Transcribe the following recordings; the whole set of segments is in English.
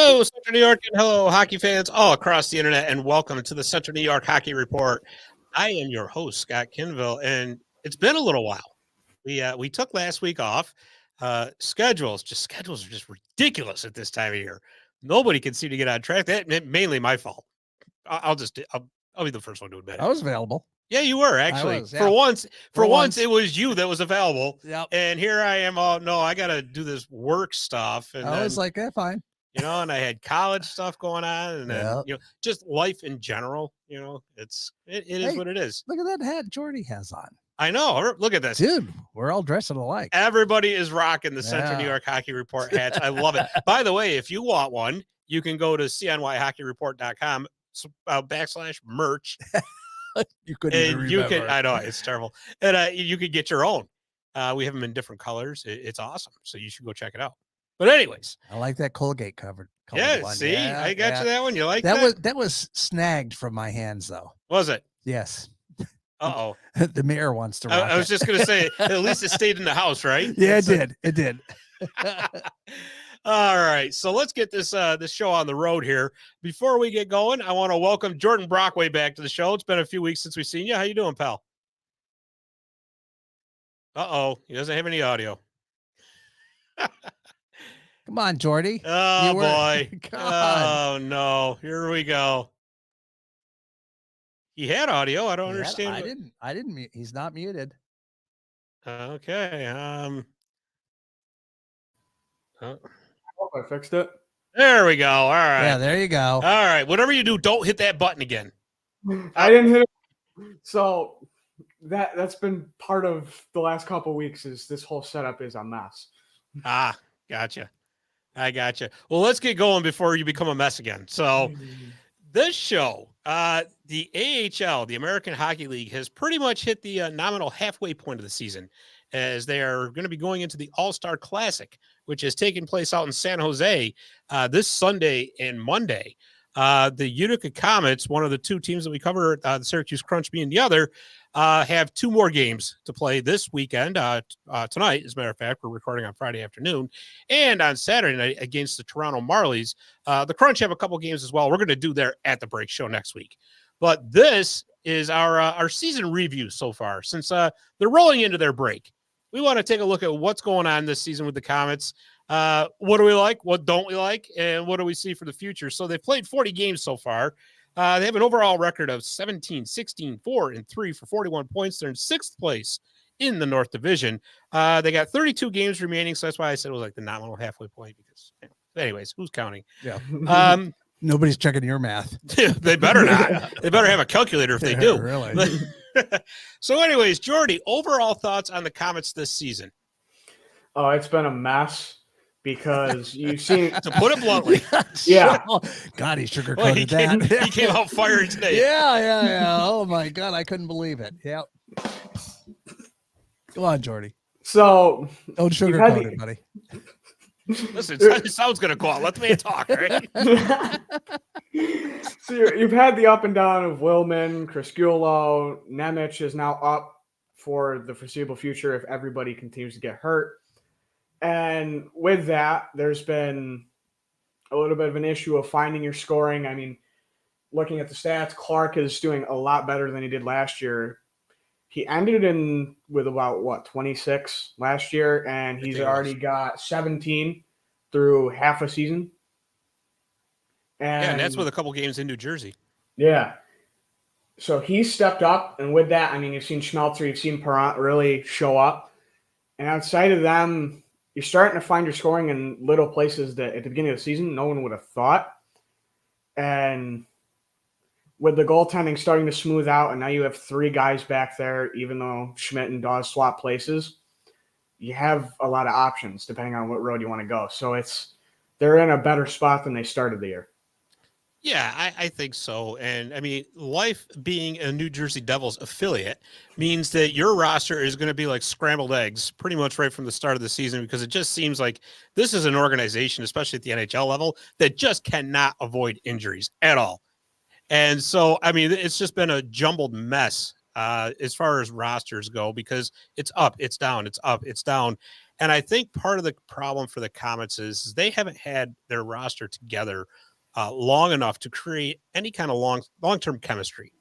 Hello, Central New York, and hello, hockey fans all across the internet, and welcome to the Central New York Hockey Report. I am your host, Scott Kinville, and it's been a little while. We took last week off. Schedules are just ridiculous at this time of year. Nobody can seem to get on track. That mainly my fault. I'll be the first one to admit it. I was available. Yeah, you were actually. For once, it was you that was available. Yep. And here I am. Oh no, I got to do this work stuff. And I was like, fine. And I had college stuff going on, and then just life in general. It is what it is. Look at that hat Jordy has on. I know. Look at this, dude. We're all dressing alike. Everybody is rocking the Central New York Hockey Report hats. I love it. By the way, if you want one, you can go to CNYHockeyReport.com /merch. You couldn't even remember. I know it's terrible, and you could get your own. We have them in different colors. It's awesome, so you should go check it out. But anyways, I like that Colgate covered one. See, I got you that one. You like that? That was snagged from my hands, though. Was it? Yes. Uh-oh. The mayor wants to rock I was just going to say, at least it stayed in the house, right? Yeah, it did. All right, so let's get this show on the road here. Before we get going, I want to welcome Jordan Brockway back to the show. It's been a few weeks since we've seen you. How you doing, pal? Uh-oh, he doesn't have any audio. Come on, Jordy. Oh, boy. Oh, no. Here we go. He had audio. I don't understand. I didn't mute. He's not muted. Okay. I hope I fixed it. There we go. All right. Yeah, there you go. All right. Whatever you do, don't hit that button again. I didn't hit it. So that's been part of the last couple of weeks. Is this whole setup is a mess. Gotcha. I gotcha. Well, let's get going before you become a mess again. So this show, the AHL, the American Hockey League, has pretty much hit the nominal halfway point of the season, as they are going to be going into the All-Star Classic, which is taking place out in San Jose this Sunday and Monday. The Utica Comets, one of the two teams that we cover, the Syracuse Crunch being the other, have two more games to play this weekend. Tonight, as a matter of fact, we're recording on Friday afternoon, and on Saturday night against the Toronto Marlies. The Crunch have a couple games as well. We're going to do their At the Break show next week. But this is our season review so far, since they're rolling into their break. We want to take a look at what's going on this season with the Comets. What do we like? What don't we like? And what do we see for the future? So they've played 40 games so far. They have an overall record of 17, 16, 4, and 3 for 41 points. They're in sixth place in the North Division. They got 32 games remaining, so that's why I said it was like the nominal halfway point. Because, anyways, who's counting? Yeah. Nobody's checking your math. They better not. They better have a calculator if they do. Really? So, anyways, Jordy, overall thoughts on the Comets this season? Oh, it's been a mess. Because you've seen, to put it bluntly, yeah. God, he sugarcoated that. He came out fired today. Yeah. Oh my God, I couldn't believe it. Yep. Go on, Jordy. So don't sugarcoat it, buddy. Listen, it sounds gonna go out. Let the man talk, right? So you've had the up and down of Willman, Criscuolo, Nemec is now up for the foreseeable future if everybody continues to get hurt. And with that, there's been a little bit of an issue of finding your scoring. I mean, looking at the stats, Clark is doing a lot better than he did last year. He ended with about, 26 last year, and he's already got 17 through half a season. And that's with a couple games in New Jersey. Yeah. So he stepped up, and with that, I mean, you've seen Schmelzer, you've seen Perrant really show up. And outside of them, you're starting to find your scoring in little places that at the beginning of the season no one would have thought. And with the goaltending starting to smooth out, and now you have three guys back there, even though Schmidt and Dawes swap places, you have a lot of options depending on what road you want to go. So they're in a better spot than they started the year. Yeah, I think so. And I mean, life being a New Jersey Devils affiliate means that your roster is going to be like scrambled eggs pretty much right from the start of the season, because it just seems like this is an organization, especially at the NHL level, that just cannot avoid injuries at all. And so, I mean, it's just been a jumbled mess as far as rosters go, because it's up, it's down, it's up, it's down. And I think part of the problem for the Comets is they haven't had their roster together long enough to create any kind of long-term chemistry.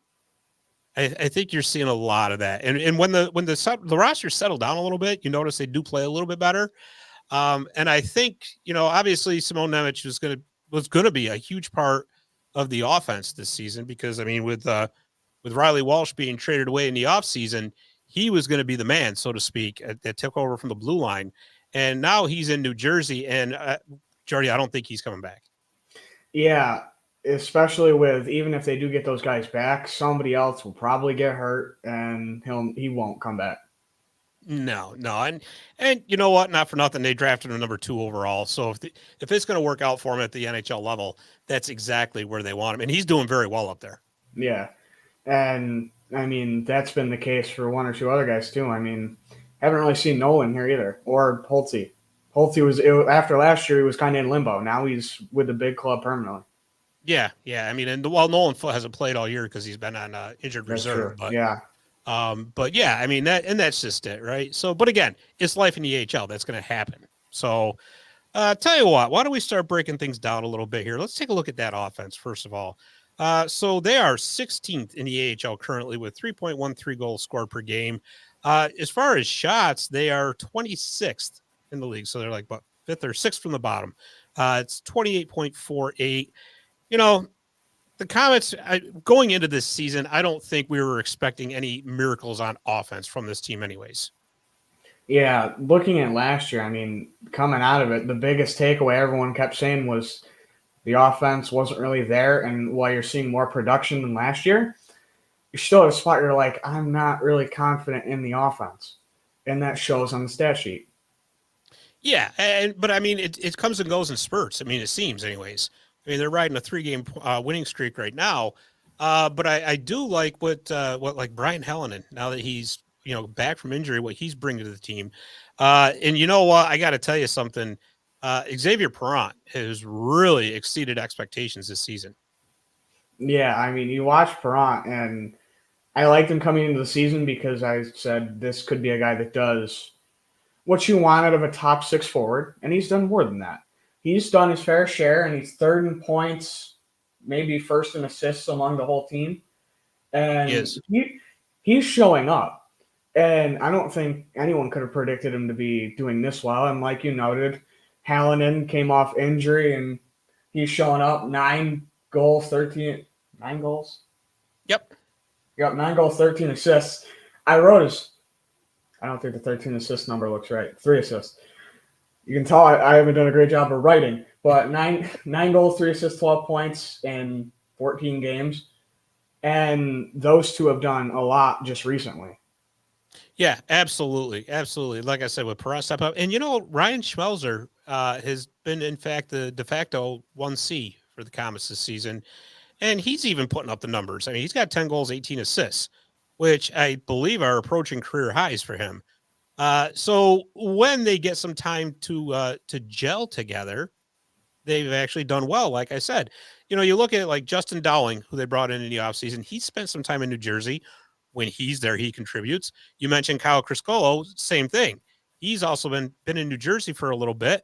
I think you're seeing a lot of that. And when the roster settled down a little bit, you notice they do play a little bit better. And I think, obviously Simone Nemec was going to be a huge part of the offense this season because, I mean, with Riley Walsh being traded away in the offseason, he was going to be the man, so to speak, that took over from the blue line. And now he's in New Jersey. And, Jordy, I don't think he's coming back. Yeah, especially with even if they do get those guys back, somebody else will probably get hurt and he won't come back. No. And you know what? Not for nothing. They drafted him number 2 overall. So if it's going to work out for him at the NHL level, that's exactly where they want him. And he's doing very well up there. Yeah. And I mean, that's been the case for one or two other guys too. I mean, haven't really seen Nolan here either or Holtzy. Holtzy after last year, he was kind of in limbo. Now he's with the big club permanently. Yeah. I mean, and Nolan hasn't played all year because he's been on injured reserve. But yeah. But yeah, I mean that's just it, right? So, but again, it's life in the AHL. That's going to happen. So, tell you what, why don't we start breaking things down a little bit here? Let's take a look at that offense first of all. So they are 16th in the AHL currently with 3.13 goals scored per game. As far as shots, they are 26th in the league. So they're like what, 5th or 6th from the bottom. It's 28.48. The Comets, going into this season, I don't think we were expecting any miracles on offense from this team anyways. Yeah, looking at last year, I mean, coming out of it, the biggest takeaway everyone kept saying was the offense wasn't really there. And while you're seeing more production than last year, you're still at a spot you're like, I'm not really confident in the offense. And that shows on the stat sheet. Yeah, but I mean, it comes and goes in spurts. I mean, it seems anyways. I mean, they're riding a 3-game winning streak right now. But I do like what like Brian Hellenen, now that he's, back from injury, what he's bringing to the team. And you know what? I got to tell you something. Xavier Perrant has really exceeded expectations this season. Yeah, I mean, you watch Perrant, and I liked him coming into the season because I said this could be a guy that does what you want out of a top 6 forward, and he's done more than that. He's done his fair share, and he's 3rd in points, maybe 1st in assists among the whole team. And he's showing up. And I don't think anyone could have predicted him to be doing this well. And like you noted, Hallinan came off injury, and he's showing up. 9 goals, 9 goals? Yep, 9 goals, 13 assists. I don't think the 13 assist number looks right. 3 assists. You can tell I haven't done a great job of writing, but 9 goals, 3 assists, 12 points in 14 games. And those two have done a lot just recently. Yeah, absolutely. Like I said, with Perrant step up. And, Ryan Schmelzer has been, in fact, the de facto 1C for the Comets this season. And he's even putting up the numbers. I mean, he's got 10 goals, 18 assists, which I believe are approaching career highs for him. So when they get some time to gel together, they've actually done well. Like I said, you look at like Justin Dowling, who they brought in the offseason. He spent some time in New Jersey. When he's there, he contributes. You mentioned Kyle Criscolo, same thing. He's also been in New Jersey for a little bit.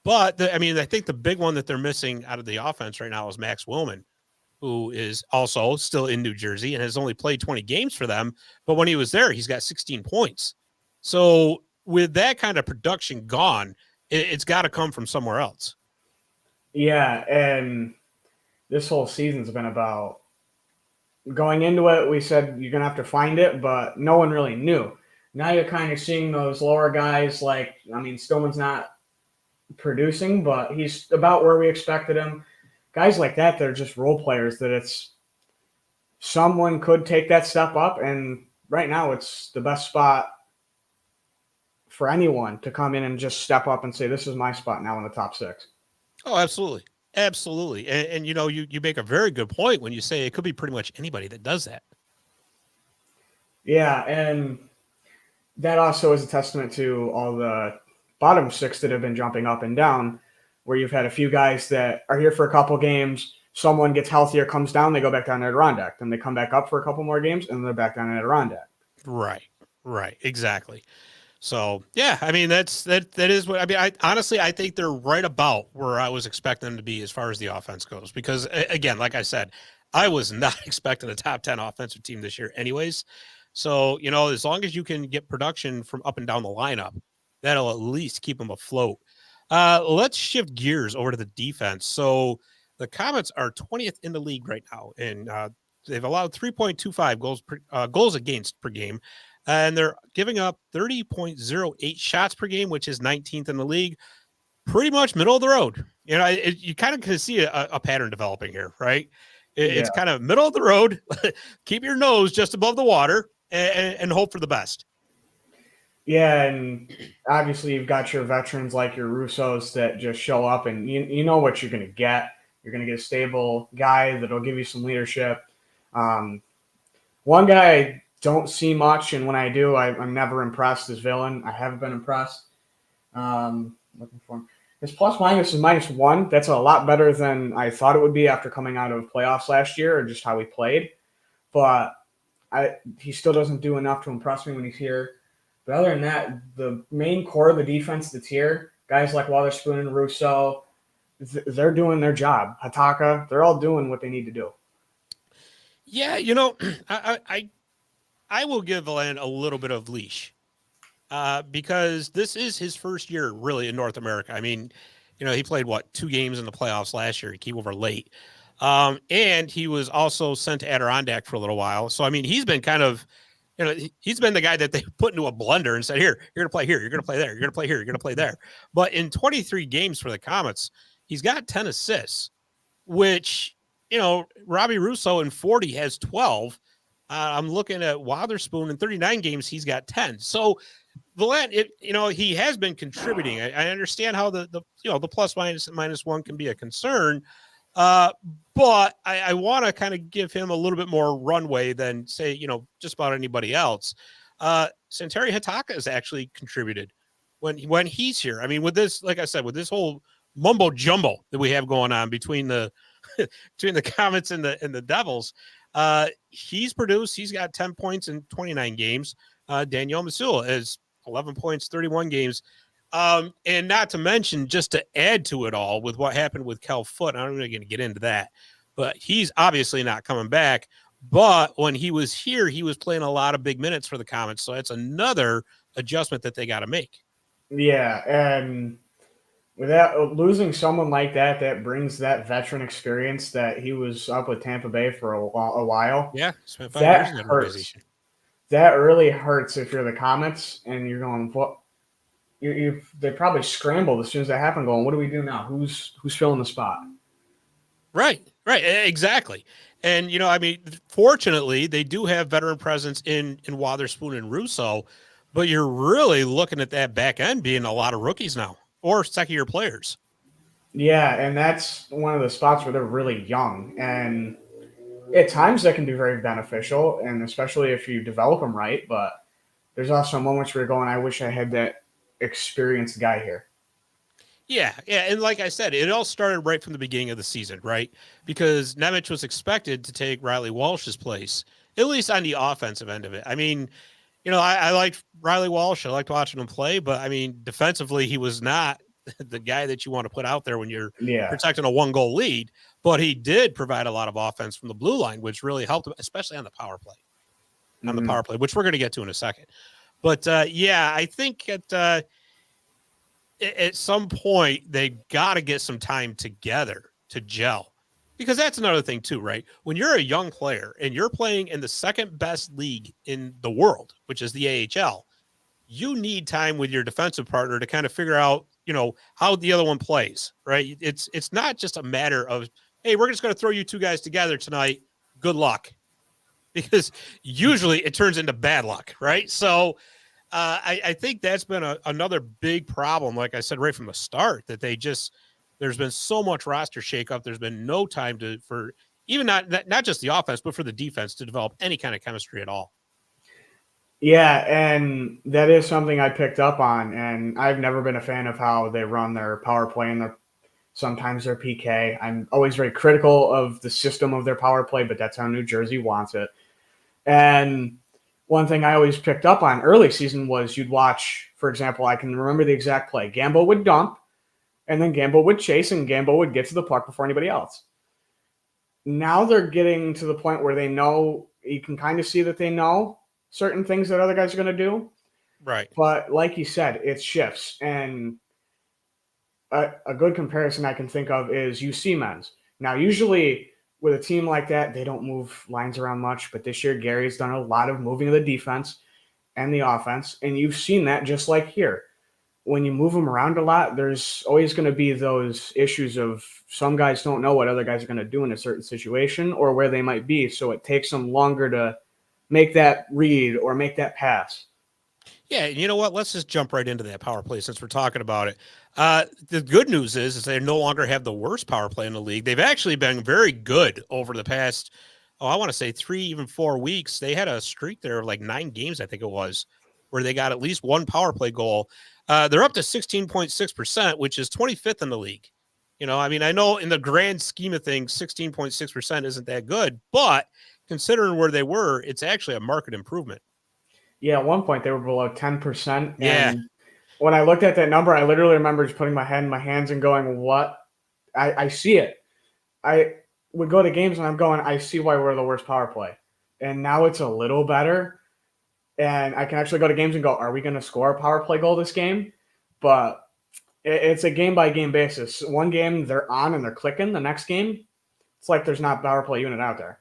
But I think the big one that they're missing out of the offense right now is Max Willman, who is also still in New Jersey and has only played 20 games for them. But when he was there, he's got 16 points. So with that kind of production gone, it's got to come from somewhere else. Yeah, and this whole season's been about going into it. We said you're going to have to find it, but no one really knew. Now you're kind of seeing those lower guys Stillman's not producing, but he's about where we expected him. Guys like that, they're just role players that it's someone could take that step up, and right now it's the best spot for anyone to come in and just step up and say, this is my spot now in the top 6. Oh, absolutely. Absolutely. And you make a very good point when you say it could be pretty much anybody that does that. Yeah, and that also is a testament to all the bottom 6 that have been jumping up and down, where you've had a few guys that are here for a couple games, someone gets healthier, comes down, they go back down to Adirondack, then they come back up for a couple more games, and they're back down in Adirondack. Right, exactly. So yeah, I mean that is what I mean. I honestly I think they're right about where I was expecting them to be as far as the offense goes. Because again, like I said, I was not expecting a top 10 offensive team this year, anyways. So as long as you can get production from up and down the lineup, that'll at least keep them afloat. Let's shift gears over to the defense. So the Comets are 20th in the league right now, and they've allowed 3.25 goals against per game. And they're giving up 30.08 shots per game, which is 19th in the league. Pretty much middle of the road. You kind of can see a pattern developing here, right? It's kind of middle of the road. Keep your nose just above the water and hope for the best. Yeah, and obviously you've got your veterans like your Russos that just show up, and you know what you're going to get. You're going to get a stable guy that'll give you some leadership. One guy I don't see much, and when I do, I'm never impressed is Villain. I haven't been impressed. Looking for him. His plus minus is -1. That's a lot better than I thought it would be after coming out of playoffs last year, or just how he played. But he still doesn't do enough to impress me when he's here. But other than that, the main core of the defense that's here, guys like Wotherspoon and Russo, they're doing their job. Hataka, they're all doing what they need to do. Yeah, I will give Valan a little bit of leash because this is his first year really in North America. I mean, he played 2 games in the playoffs last year. He came over late. And he was also sent to Adirondack for a little while. So, I mean, he's been kind of, he's been the guy that they put into a blender and said, here, you're going to play here. You're going to play there. You're going to play here. You're going to play there. But in 23 games for the Comets, he's got 10 assists, which, Robbie Russo in 40 has 12. I'm looking at Wotherspoon in 39 games. He's got 10. So Valant, he has been contributing. I understand how the plus -1 can be a concern. But I want to kind of give him a little bit more runway than say, just about anybody else. Santeri Hataka has actually contributed when he's here. I mean, with this, like I said, with this whole mumbo jumbo that we have going on between the Comets and the Devils, he's produced. He's got 10 points in 29 games. Daniel Masula is 11 points, 31 games. And not to mention, just to add to it all with what happened with Kel Foote, I'm not going to get into that, but he's obviously not coming back. But when he was here, he was playing a lot of big minutes for the Comets. So it's another adjustment that they got to make. Yeah. And without losing someone like that, that brings that veteran experience that he was up with Tampa Bay for a while. Yeah. Spent 5 years in that organization. That really hurts if you're the Comets and you're going, what? They probably scrambled as soon as that happened, going, what do we do now? Who's filling the spot? Right, exactly. And, I mean, fortunately, they do have veteran presence in Wotherspoon and Russo, but you're really looking at that back end being a lot of rookies now or second-year players. Yeah, and that's one of the spots where they're really young. And at times that can be very beneficial, and especially if you develop them right. But there's also moments where you're going, I wish I had that experienced guy here. Yeah. And like I said, it all started right from the beginning of the season, right? Because Nemec was expected to take Riley Walsh's place, at least on the offensive end of it. I mean, I liked Riley Walsh. I liked watching him play, but I mean, defensively, he was not the guy that you want to put out there when you're protecting a 1-goal lead, but he did provide a lot of offense from the blue line, which really helped him, especially on the power play, which we're going to get to in a second. But I think at some point they got to get some time together to gel, because that's another thing too, right? When you're a young player and you're playing in the second best league in the world, which is the AHL, you need time with your defensive partner to kind of figure out, how the other one plays, right? It's not just a matter of, hey, we're just going to throw you 2 guys together tonight. Good luck. Because usually it turns into bad luck, right? So I think that's been another big problem, like I said, right from the start, that there's been so much roster shakeup. There's been no time for even not just the offense, but for the defense to develop any kind of chemistry at all. Yeah, and that is something I picked up on, and I've never been a fan of how they run their power play and sometimes their PK. I'm always very critical of the system of their power play, but that's how New Jersey wants it. And one thing I always picked up on early season was you'd watch, for example, I can remember the exact play. Gambo would dump, and then Gambo would chase, and Gambo would get to the puck before anybody else. Now they're getting to the point where they know, you can kind of see that they know certain things that other guys are going to do. Right. But like you said, it shifts. And a good comparison I can think of is UC men's. Now, usually with a team like that, they don't move lines around much. But this year, Gary's done a lot of moving of the defense and the offense. And you've seen that just like here. When you move them around a lot, there's always going to be those issues of some guys don't know what other guys are going to do in a certain situation or where they might be. So it takes them longer to make that read or make that pass. Yeah, you know what? Let's just jump right into that power play since we're talking about it. The good news is they no longer have the worst power play in the league. They've actually been very good over the past, I want to say 3, even 4 weeks. They had a streak there of like 9 games, I think it was, where they got at least one power play goal. They're up to 16.6%, which is 25th in the league. You know, I mean, I know in the grand scheme of things, 16.6% isn't that good, but considering where they were, it's actually a market improvement. Yeah, at one point they were below 10%. Yeah. And when I looked at that number, I literally remember just putting my head in my hands and going, what? I see it. I would go to games and I'm going, I see why we're the worst power play. And now it's a little better. And I can actually go to games and go, are we going to score a power play goal this game? But it's a game-by-game basis. One game, they're on and they're clicking. The next game, it's like there's not a power play unit out there.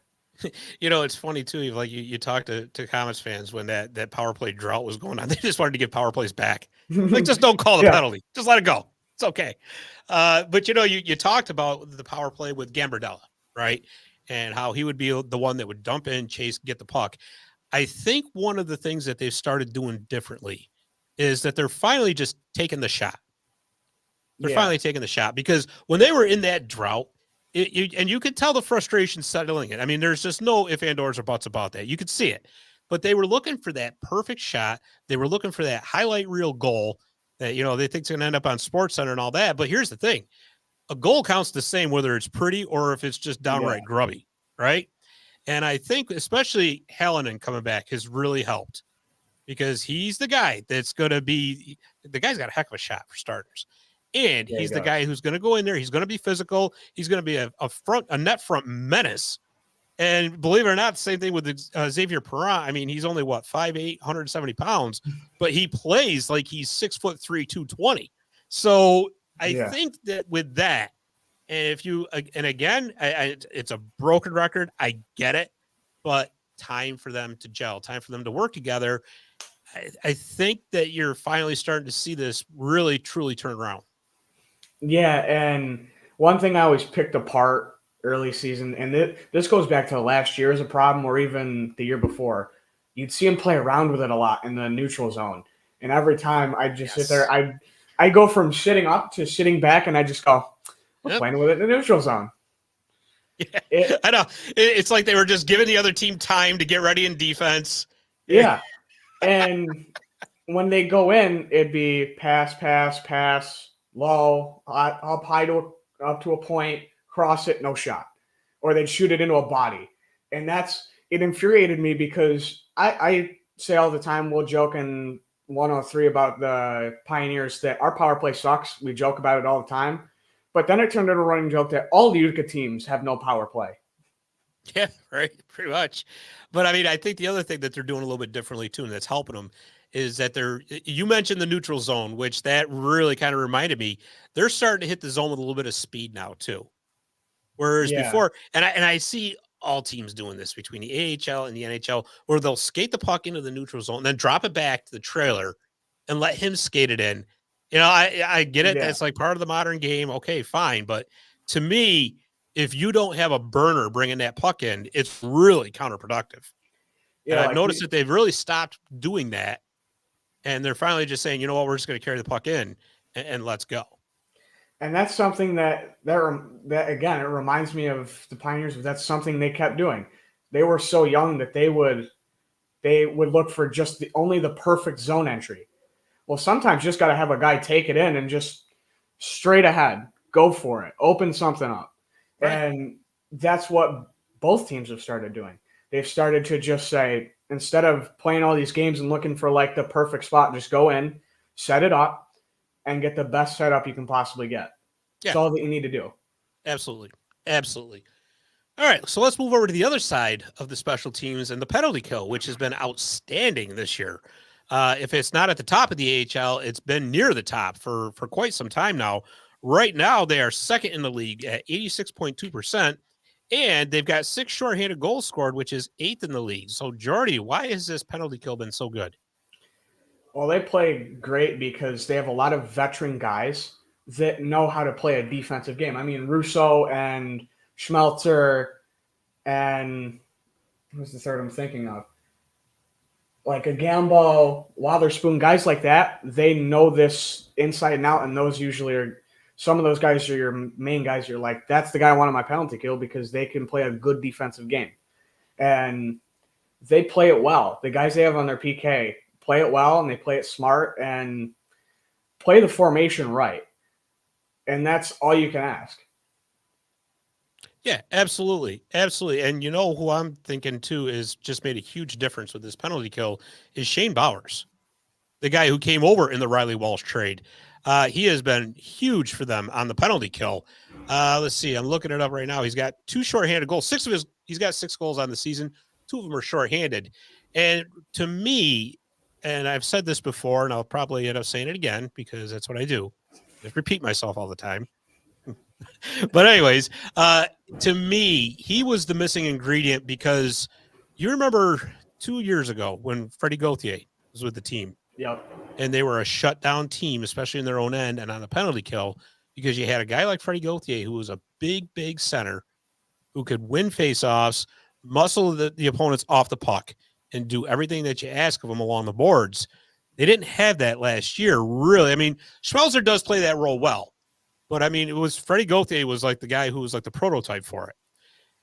You know, it's funny too. Like you talk to Comets fans when that power play drought was going on. They just wanted to get power plays back. Like, just don't call the penalty. Just let it go. It's okay. But you know, you talked about the power play with Gambardella, right? And how he would be the one that would dump in, chase, get the puck. I think one of the things that they've started doing differently is that they're finally just taking the shot. They're finally taking the shot, because when they were in that drought, and you could tell the frustration settling in. I mean, there's just no ifs, ands, or buts about that. You could see it. But they were looking for that perfect shot. They were looking for that highlight reel goal that, you know, they think it's going to end up on SportsCenter and all that. But here's the thing. A goal counts the same whether it's pretty or if it's just downright grubby, right? And I think especially Hallinan coming back has really helped, because he's the guy that's going to be – the guy's got a heck of a shot for starters. And he's the guy who's going to go in there. He's going to be physical. He's going to be a net front menace. And believe it or not, the same thing with Xavier Perrin. I mean, he's only 5'8", 170 pounds, but he plays like he's 6'3", 220. So I think that with that, and if you, and again, it's a broken record. I get it, but time for them to gel, time for them to work together. I think that you're finally starting to see this really, truly turn around. Yeah, and one thing I always picked apart early season, and this goes back to last year as a problem, or even the year before, you'd see him play around with it a lot in the neutral zone. And every time I'd just sit there, I'd go from sitting up to sitting back, and I just go, we're playing with it in the neutral zone. Yeah, I know. It's like they were just giving the other team time to get ready in defense. Yeah. And when they go in, it'd be pass, low, up high up to a point, cross it, no shot. Or they'd shoot it into a body. And it infuriated me, because I say all the time, we'll joke in 103 about the Pioneers that our power play sucks. We joke about it all the time. But then it turned into a running joke that all the Utica teams have no power play. Yeah, right. Pretty much. But I mean, I think the other thing that they're doing a little bit differently too, and that's helping them, is that you mentioned the neutral zone, which that really kind of reminded me, they're starting to hit the zone with a little bit of speed now too. Whereas before, and I see all teams doing this between the AHL and the NHL, where they'll skate the puck into the neutral zone and then drop it back to the trailer and let him skate it in. You know, I get it. Yeah. That's like part of the modern game. Okay, fine. But to me, if you don't have a burner bringing that puck in, it's really counterproductive. Yeah, and I've noticed that they've really stopped doing that. And they're finally just saying, you know what, we're just going to carry the puck in and let's go. And that's something that again, it reminds me of the Pioneers. That's something they kept doing. They were so young that they would look for just only the perfect zone entry. Well, sometimes you just got to have a guy take it in and just straight ahead, go for it, open something up. Right. And that's what both teams have started doing. They've started to just say, instead of playing all these games and looking for like the perfect spot, just go in, set it up, and get the best setup you can possibly get. That's Yeah. all that you need to do. Absolutely. Absolutely. All right, so let's move over to the other side of the special teams and the penalty kill, which has been outstanding this year. If it's not at the top of the AHL, it's been near the top for quite some time now. Right now, they are second in the league at 86.2%, and they've got 6 shorthanded goals scored, which is 8th in the league. So, Jordy, why has this penalty kill been so good? Well, they play great because they have a lot of veteran guys that know how to play a defensive game. I mean, Russo and Schmelzer and who's the third I'm thinking of? Like a Gambo, Wotherspoon, guys like that, they know this inside and out, and those usually are some of those guys are your main guys. You're like, that's the guy I want on my penalty kill because they can play a good defensive game. And they play it well. The guys they have on their PK play it well, and they play it smart and play the formation right. And that's all you can ask. Yeah, absolutely. Absolutely. And you know who I'm thinking too is just made a huge difference with this penalty kill is Shane Bowers, the guy who came over in the Riley Walsh trade. He has been huge for them on the penalty kill. Let's see. I'm looking it up right now. He's got 2 shorthanded goals. He's got 6 goals on the season. 2 of them are shorthanded. And to me, and I've said this before, and I'll probably end up saying it again because that's what I do. Just repeat myself all the time. But anyways, to me, he was the missing ingredient because you remember 2 years ago when Freddie Gauthier was with the team. Yep. And they were a shutdown team, especially in their own end and on the penalty kill, because you had a guy like Freddie Gauthier who was a big center who could win faceoffs, muscle the opponents off the puck, and do everything that you ask of him along the boards. They didn't have that last year, really. I mean, Schmelzer does play that role well. But, I mean, it was Freddie Gauthier was like the guy who was like the prototype for it.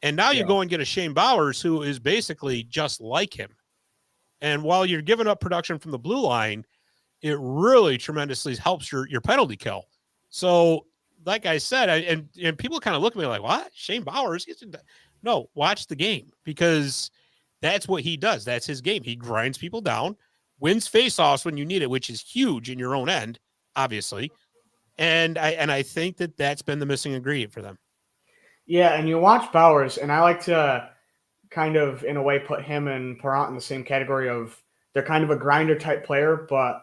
And now you go and get a Shane Bowers who is basically just like him. And while you're giving up production from the blue line, it really tremendously helps your penalty kill. So, like I said, and people kind of look at me like, what? Shane Bowers? No, watch the game because that's what he does. That's his game. He grinds people down, wins faceoffs when you need it, which is huge in your own end, obviously. And I think that's been the missing ingredient for them. Yeah, and you watch Bowers, and I like to kind of, in a way, put him and Perrant in the same category of they're kind of a grinder type player, but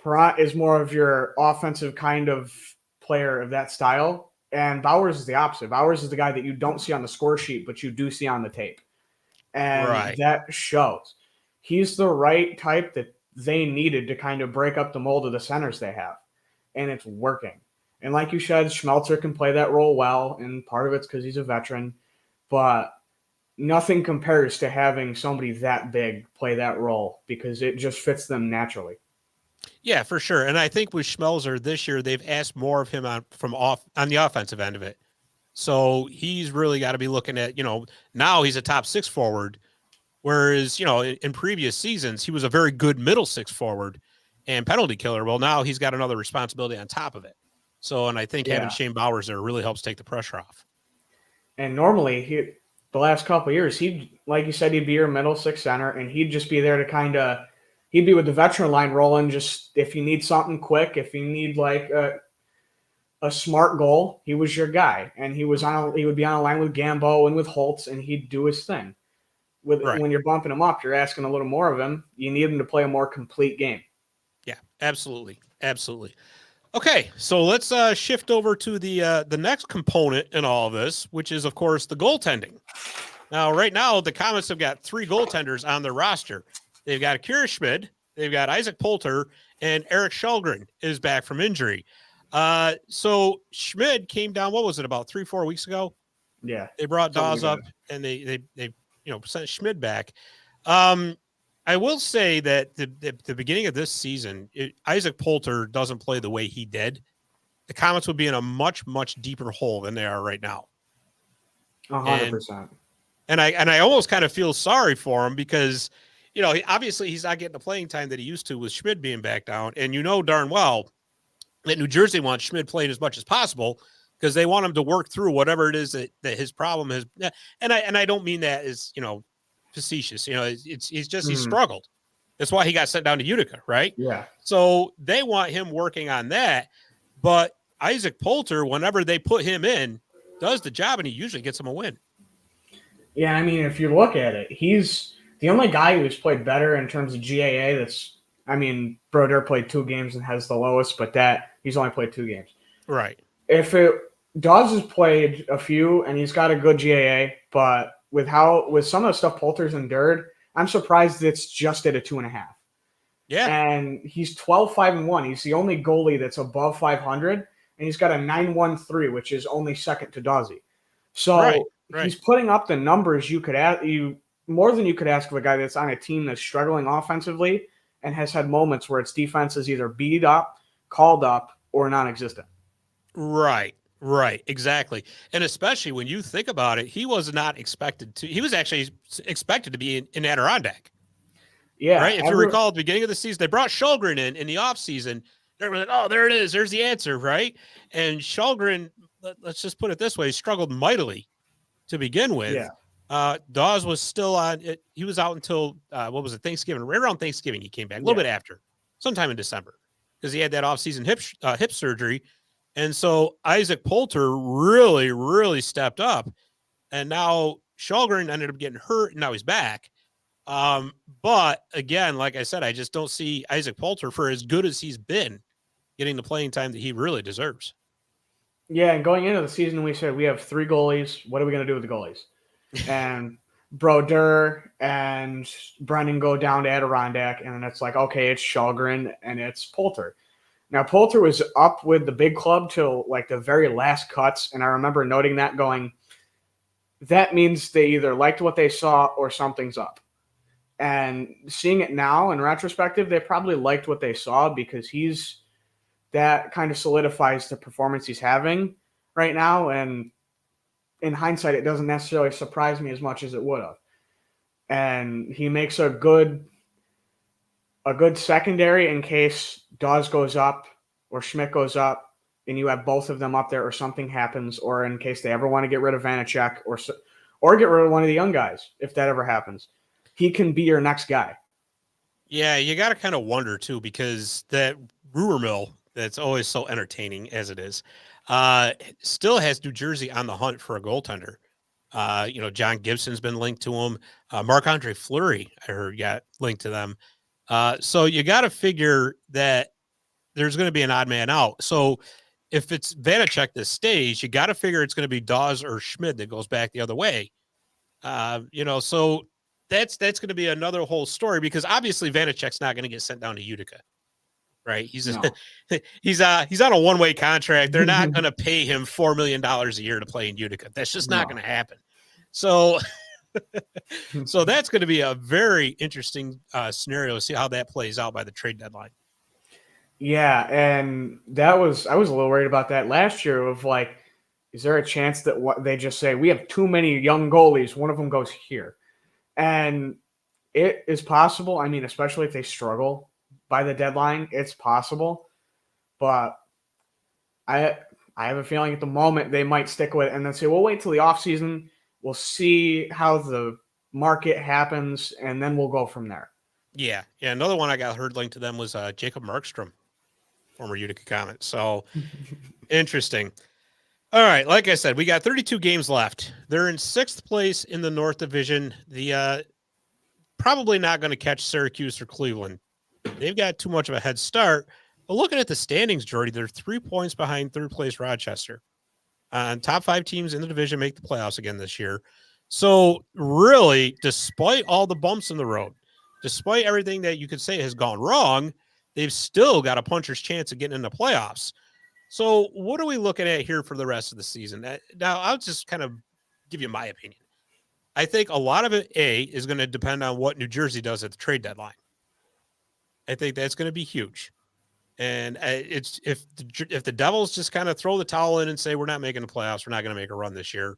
Perrant is more of your offensive kind of player of that style, and Bowers is the opposite. Bowers is the guy that you don't see on the score sheet, but you do see on the tape, and that shows. He's the right type that they needed to kind of break up the mold of the centers they have, and it's working. And like you said, Schmelzer can play that role well, and part of it's because he's a veteran, but nothing compares to having somebody that big play that role because it just fits them naturally. Yeah, for sure. And I think with Schmelzer this year, they've asked more of him on the offensive end of it. So he's really got to be looking at, now he's a top 6 forward, whereas, in previous seasons, he was a very good middle 6 forward and penalty killer. Well, now he's got another responsibility on top of it. So, and I think having Shane Bowers there really helps take the pressure off. And normally, the last couple of years, like you said, he'd be your middle 6 center, and he'd just be there to he'd be with the veteran line rolling. Just if you need something quick, if you need like a smart goal, he was your guy, and he would be on a line with Gambo and with Holtz, and he'd do his thing. When you're bumping him up, you're asking a little more of him. You need him to play a more complete game. Yeah, absolutely. Okay, so let's shift over to the next component in all of this, which is, of course, the goaltending. Now, right now, the Comets have got 3 goaltenders on their roster. They've got Akira Schmid, they've got Isaac Poulter, and Eric Shelgren is back from injury. So Schmid came down, what was it, about 3-4 weeks ago? Yeah. They brought Dawes up, and they sent Schmid back. I will say that the beginning of this season, Isaac Poulter doesn't play the way he did. The Comets would be in a much deeper hole than they are right now. 100%. And I almost kind of feel sorry for him because, obviously he's not getting the playing time that he used to with Schmid being back down. And darn well that New Jersey wants Schmid playing as much as possible because they want him to work through whatever it is that his problem is. And I don't mean that as, facetious. He's just he Mhm. struggled. That's why he got sent down to Utica, right? Yeah. So they want him working on that. But Isaac Poulter, whenever they put him in, does the job, and he usually gets them a win. Yeah, I mean, if you look at it, he's the only guy who's played better in terms of GAA. Broder played 2 games and has the lowest, but he's only played 2 games. Right. Dawes has played a few and he's got a good GAA, but with some of the stuff Poulter's endured, I'm surprised it's just at a 2.5. Yeah. And he's 12-5-1. He's the only goalie that's above 500, and he's got a 9.13, which is only second to Dawsey. So right. He's putting up the numbers more than you could ask of a guy that's on a team that's struggling offensively and has had moments where its defense is either beat up, called up, or non-existent. Right, exactly. And especially when you think about it, he was not expected to. He was actually expected to be in Adirondack. Yeah. Right. If you recall at the beginning of the season, they brought Shulgren in the offseason. They were like, oh, there it is. There's the answer. Right. And Shulgren, let's just put it this way, struggled mightily to begin with. Yeah. Dawes was still on it. He was out until Thanksgiving, right around Thanksgiving. He came back a little bit after, sometime in December, because he had that offseason hip surgery. And so Isaac Poulter really, really stepped up. And now Shulgren ended up getting hurt, and now he's back. But again, like I said, I just don't see Isaac Poulter, for as good as he's been, getting the playing time that he really deserves. Yeah, and going into the season, we said we have 3 goalies. What are we going to do with the goalies? And Broder and Brennan go down to Adirondack, and then it's like, okay, it's Shulgren and it's Poulter. Now, Poulter was up with the big club till like the very last cuts, and I remember noting that going, that means they either liked what they saw or something's up. And seeing it now in retrospective, they probably liked what they saw, because that kind of solidifies the performance he's having right now. And in hindsight, it doesn't necessarily surprise me as much as it would have. And he makes a good secondary in case Dawes goes up or Schmidt goes up and you have both of them up there or something happens, or in case they ever want to get rid of Vanacek or get rid of one of the young guys, if that ever happens. He can be your next guy. Yeah, you got to kind of wonder, too, because that rumor mill that's always so entertaining as it is, still has New Jersey on the hunt for a goaltender. John Gibson's been linked to him. Marc-Andre Fleury, I heard, got linked to them. So you got to figure that there's going to be an odd man out. So if it's Vanacek this stage, you got to figure it's going to be Dawes or Schmidt that goes back the other way. So that's going to be another whole story, because obviously Vanacek's not going to get sent down to Utica, right? He's on a one-way contract. They're not going to pay him $4 million a year to play in Utica. That's just not going to happen. So, so that's going to be a very interesting scenario to see how that plays out by the trade deadline. Yeah, and I was a little worried about that last year of like, is there a chance that they just say, we have too many young goalies, one of them goes here? And it is possible. I mean, especially if they struggle by the deadline, it's possible. But I have a feeling at the moment they might stick with it and then say, we'll wait till the offseason. We'll see how the market happens, and then we'll go from there. Yeah. Another one I got heard linked to them was Jacob Markstrom, former Utica Comets. So interesting. All right. Like I said, we got 32 games left. They're in 6th place in the North Division. The probably not going to catch Syracuse or Cleveland. They've got too much of a head start. But looking at the standings, Jordy, they're 3 points behind 3rd place Rochester. Top 5 teams in the division make the playoffs again this year. So really, despite all the bumps in the road, despite everything that you could say has gone wrong, they've still got a puncher's chance of getting in the playoffs. So what are we looking at here for the rest of the season? Now, I'll just kind of give you my opinion. I think a lot of it, is going to depend on what New Jersey does at the trade deadline. I think that's going to be huge. And it's if the Devils just kind of throw the towel in and say, we're not making the playoffs, we're not going to make a run this year,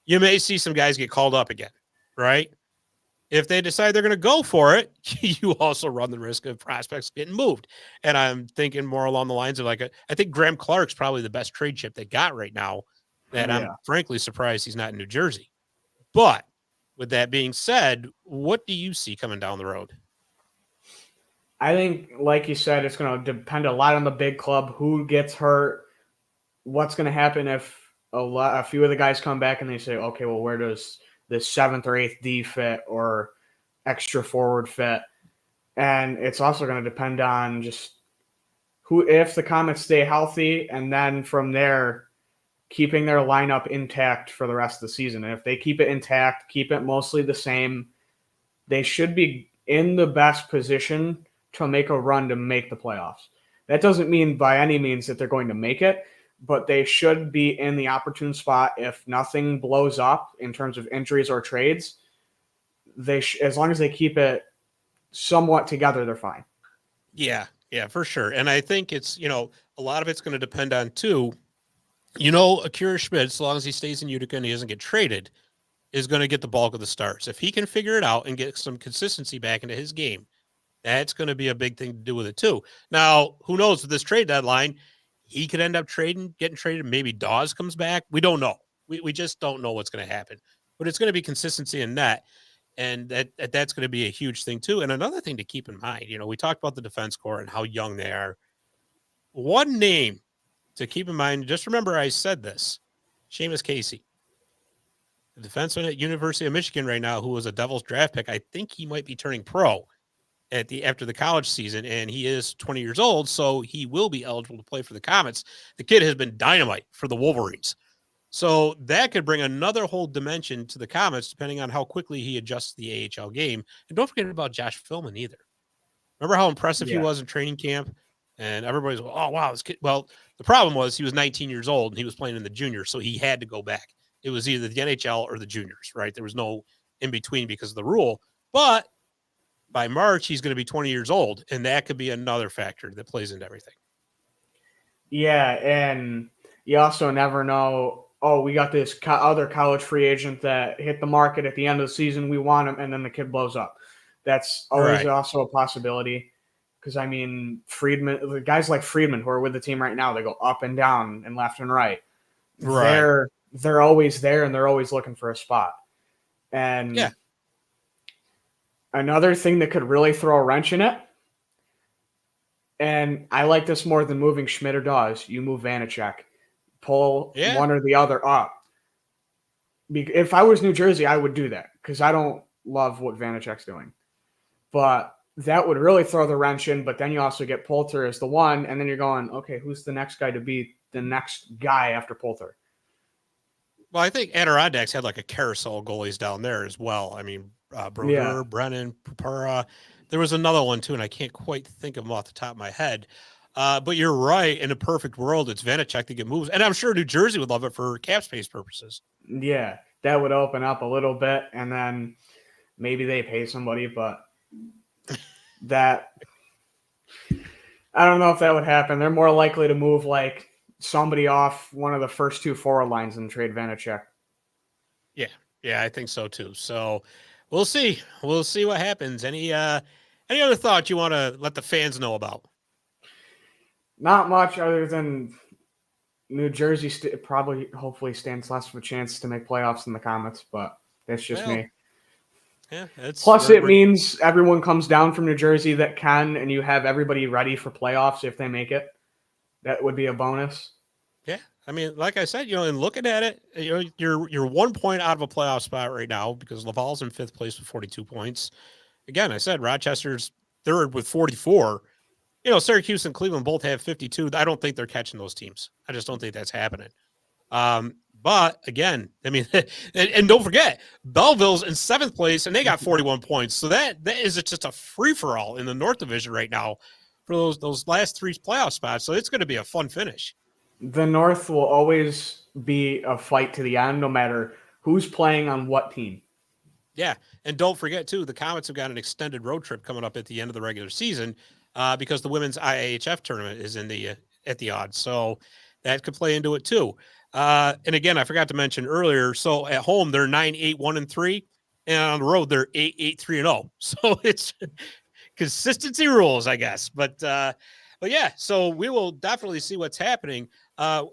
you may see some guys get called up again, right? If they decide they're going to go for it, you also run the risk of prospects getting moved. And I'm thinking more along the lines of I think Graham Clark's probably the best trade chip they got right now, that I'm frankly surprised he's not in New Jersey. But With that being said, what do you see coming down the road? I think, like you said, it's going to depend a lot on the big club, who gets hurt, what's going to happen if a few of the guys come back and they say, okay, well, where does this 7th or 8th D fit or extra forward fit? And it's also going to depend on just if the Comets stay healthy, and then from there, keeping their lineup intact for the rest of the season. And if they keep it intact, keep it mostly the same, they should be in the best position to make a run to make the playoffs. That doesn't mean by any means that they're going to make it, but they should be in the opportune spot if nothing blows up in terms of injuries or trades. As long as they keep it somewhat together, they're fine. Yeah, for sure. And I think it's, a lot of it's going to depend on too, Akira Schmidt, as long as he stays in Utica and he doesn't get traded, is going to get the bulk of the starts. If he can figure it out and get some consistency back into his game, that's going to be a big thing to do with it too. Now, who knows with this trade deadline, he could end up getting traded. Maybe Dawes comes back. We don't know. We just don't know what's going to happen, but it's going to be consistency in that. And that's going to be a huge thing too. And another thing to keep in mind, we talked about the defense corps and how young they are. One name to keep in mind, just remember I said this, Seamus Casey, the defenseman at University of Michigan right now, who was a Devils draft pick. I think he might be turning pro after the college season, and he is 20 years old, so he will be eligible to play for the Comets. The kid has been dynamite for the Wolverines. So that could bring another whole dimension to the Comets, depending on how quickly he adjusts the AHL game. And don't forget about Josh Philman either. Remember how impressive he was in training camp? And everybody's, oh, wow, this kid. Well, the problem was he was 19 years old and he was playing in the juniors, so he had to go back. It was either the NHL or the juniors, right? There was no in between because of the rule. But by March, he's going to be 20 years old, and that could be another factor that plays into everything. Yeah, and you also never know, we got this other college free agent that hit the market at the end of the season. We want him, and then the kid blows up. That's always also a possibility. Because, Friedman, guys like Friedman who are with the team right now, they go up and down and left and right. Right. They're always there, and they're always looking for a spot. And another thing that could really throw a wrench in it, and I like this more than moving Schmidt or Dawes, you move Vanacek. Pull one or the other up. If I was New Jersey, I would do that because I don't love what Vanacek's doing. But that would really throw the wrench in, but then you also get Poulter as the one, and then you're going, okay, who's the next guy to be the next guy after Poulter? Well, I think Adirondacks had like a carousel of goalies down there as well. Broder, Brennan, Pupara. There was another one too, and I can't quite think of them off the top of my head. But you're right. In a perfect world, it's Vanacek to get moves. And I'm sure New Jersey would love it for cap space purposes. Yeah, that would open up a little bit, and then maybe they pay somebody, but that I don't know if that would happen. They're more likely to move like somebody off one of the first two forward lines and trade Vanacek. Yeah, I think so too. So we'll see. We'll see what happens. Any other thoughts you want to let the fans know about? Not much other than New Jersey hopefully stands less of a chance to make playoffs than the Comets, but that's just me. Yeah, plus it means everyone comes down from New Jersey that can, and you have everybody ready for playoffs if they make it. That would be a bonus. Yeah, like I said, and looking at it, you're 1 point out of a playoff spot right now because Laval's in 5th place with 42 points. Again, I said Rochester's 3rd with 44. Syracuse and Cleveland both have 52. I don't think they're catching those teams. I just don't think that's happening. But again, and don't forget, Belleville's in 7th place and they got 41 points. So that is just a free for all in the North Division right now for those last 3 playoff spots. So it's going to be a fun finish. The North will always be a fight to the end, no matter who's playing on what team. Yeah, and don't forget too, the Comets have got an extended road trip coming up at the end of the regular season because the women's IAHF tournament is at the odds. So that could play into it too. And again, I forgot to mention earlier. So at home they're 9-8-1-3, and on the road they're 8-8-3-0. So it's consistency rules, I guess. But yeah, so we will definitely see what's happening. Central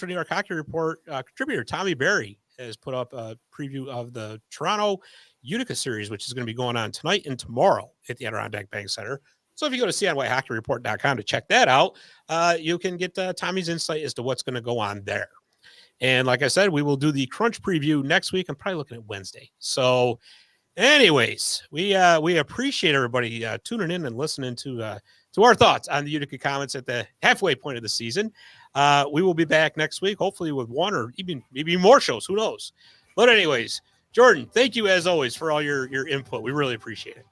New York Hockey Report contributor Tommy Berry has put up a preview of the Toronto Utica series, which is going to be going on tonight and tomorrow at the Adirondack Bank Center. So if you go to CNYHockeyReport.com to check that out, you can get Tommy's insight as to what's going to go on there. And like I said, we will do the Crunch preview next week. I'm probably looking at Wednesday. So anyways, we appreciate everybody tuning in and listening to our thoughts on the Utica Comets at the halfway point of the season. We will be back next week, hopefully with one or even maybe more shows. Who knows? But anyways, Jordan, thank you as always for all your input. We really appreciate it.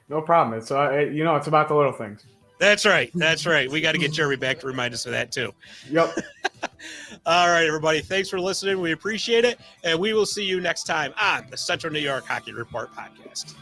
No problem. It's it's about the little things. That's right. That's right. We got to get Jeremy back to remind us of that too. Yep. All right, everybody. Thanks for listening. We appreciate it. And we will see you next time on the Central New York Hockey Report podcast.